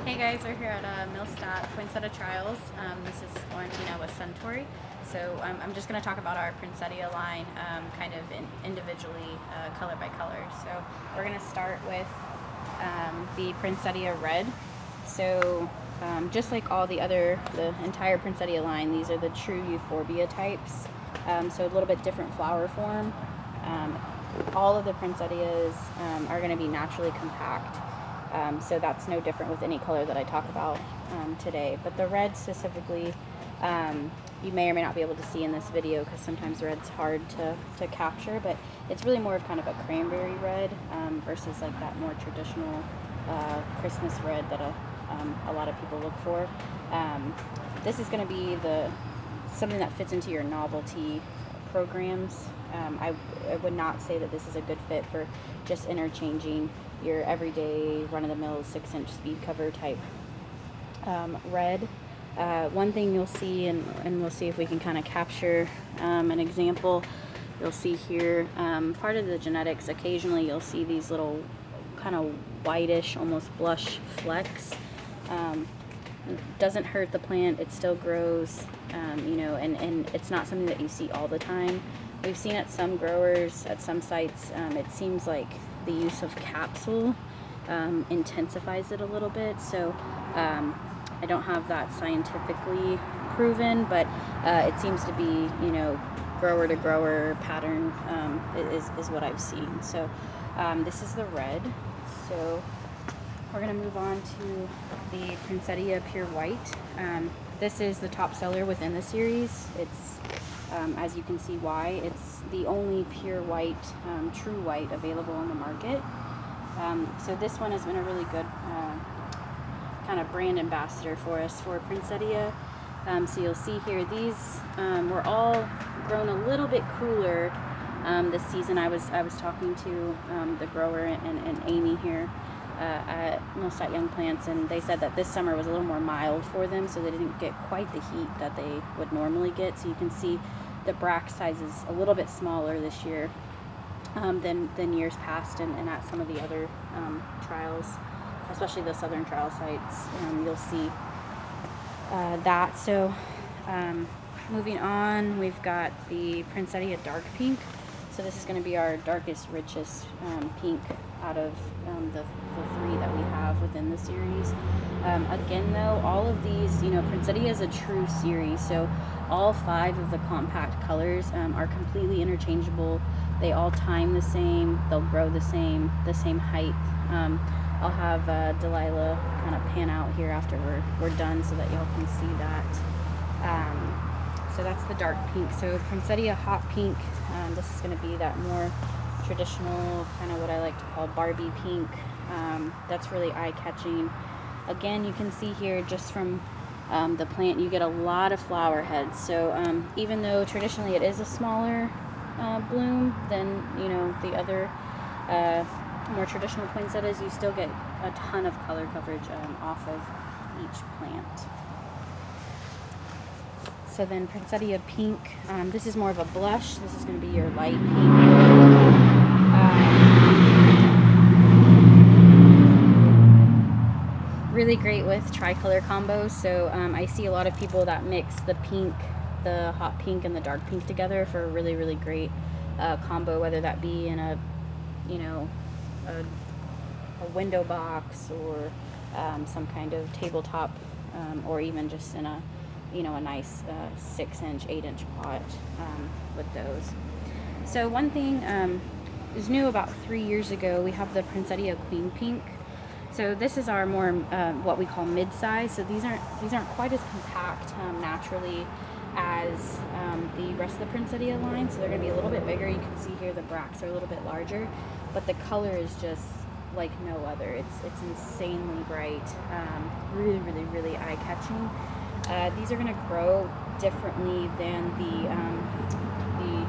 Hey guys, we're here at Millstadt Poinsettia Trials. This is Florentina with Suntory. So I'm just going to talk about our Princettia line kind of individually, color by color. So we're going to start with the Princettia Red. So just like all the entire Princettia line, these are the true euphorbia types. So a little bit different flower form. All of the Princettias are going to be naturally compact. So that's no different with any color that I talk about today. But the red specifically, you may or may not be able to see in this video because sometimes red's hard to capture, but it's really more of kind of a cranberry red versus like that more traditional Christmas red that a lot of people look for. This is going to be something that fits into your novelty programs. I would not say that this is a good fit for just interchanging your everyday run-of-the-mill 6-inch speed cover type red. One thing you'll see, and we'll see if we can kind of capture an example, you'll see here part of the genetics, occasionally you'll see these little kind of whitish, almost blush flecks. Doesn't hurt the plant, it still grows, and it's not something that you see all the time. We've seen at some growers, at some sites, it seems like the use of capsule intensifies it a little bit. So I don't have that scientifically proven, but it seems to be, grower to grower pattern is what I've seen. So this is the red. So we're going to move on to the Princettia Pure White. This is the top seller within the series. It's as you can see why. It's the only pure white, true white available on the market. So this one has been a really good kind of brand ambassador for us for Princettia. So you'll see here, these were all grown a little bit cooler this season. I was talking to the grower and Amy here at Millstadt Young Plants, and they said that this summer was a little more mild for them, so they didn't get quite the heat that they would normally get. So you can see the bract size is a little bit smaller this year than years past, and at some of the other trials, especially the southern trial sites, you'll see that. So moving on, we've got the Princettia Dark Pink. So this is going to be our darkest, richest pink out of the three that we have within the series. Again though, all of these, Princettia is a true series, so all 5 of the compact colors are completely interchangeable. They all time the same, they'll grow the same height. I'll have Delilah kind of pan out here after we're done so that y'all can see that. So that's the dark pink. So Princettia Hot Pink, this is going to be that more traditional, kind of what I like to call Barbie pink. That's really eye-catching. Again, you can see here just from the plant, you get a lot of flower heads. So even though traditionally it is a smaller bloom than the other more traditional poinsettias, you still get a ton of color coverage off of each plant. So then Princettia Pink, this is more of a blush. This is going to be your light pink. Really great with tricolor combos. So I see a lot of people that mix the pink, the hot pink, and the dark pink together for a really, really great combo, whether that be in a window box or some kind of tabletop, or even just in a nice 6-inch, 8-inch pot with those. So one thing is new about 3 years ago, we have the Princettia Queen Pink. So this is our more what we call mid-size. So these aren't quite as compact naturally as the rest of the Princettia line. So they're going to be a little bit bigger. You can see here the bracts are a little bit larger, but the color is just like no other. It's insanely bright, really, really, really eye-catching. These are going to grow differently than the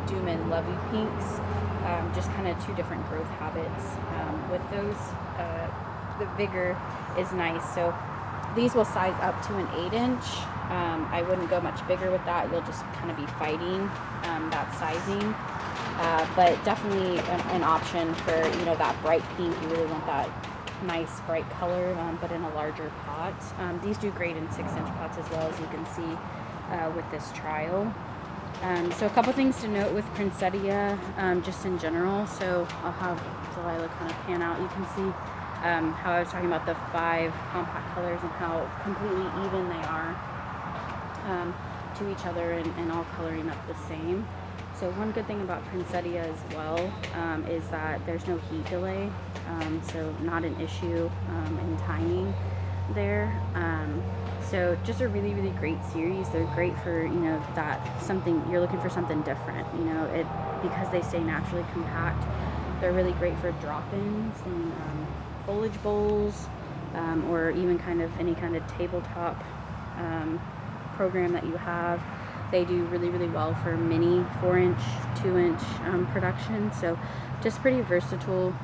Doom and Lovey Pinks, just kind of 2 different growth habits. With those, the vigor is nice. So these will size up to an 8-inch. I wouldn't go much bigger with that. You'll just kind of be fighting that sizing. But definitely an option for that bright pink. You really want that nice bright color, but in a larger pot. These do great in 6-inch pots as well, as you can see with this trial. So a couple things to note with Princettia, just in general. So I'll have Delilah kind of pan out. You can see how I was talking about the 5 compact colors and how completely even they are to each other, and all coloring up the same. So one good thing about Princettia as well is that there's no heat delay, so not an issue in timing there. So just a really, really great series. They're great for, you know, that something you're looking for, something different, you know, it, because they stay naturally compact. They're really great for drop-ins and foliage bowls, or even kind of any kind of tabletop program that you have. They do really, really well for mini 4-inch, 2-inch production. So just pretty versatile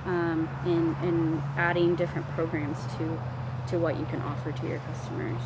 in adding different programs to what you can offer to your customers.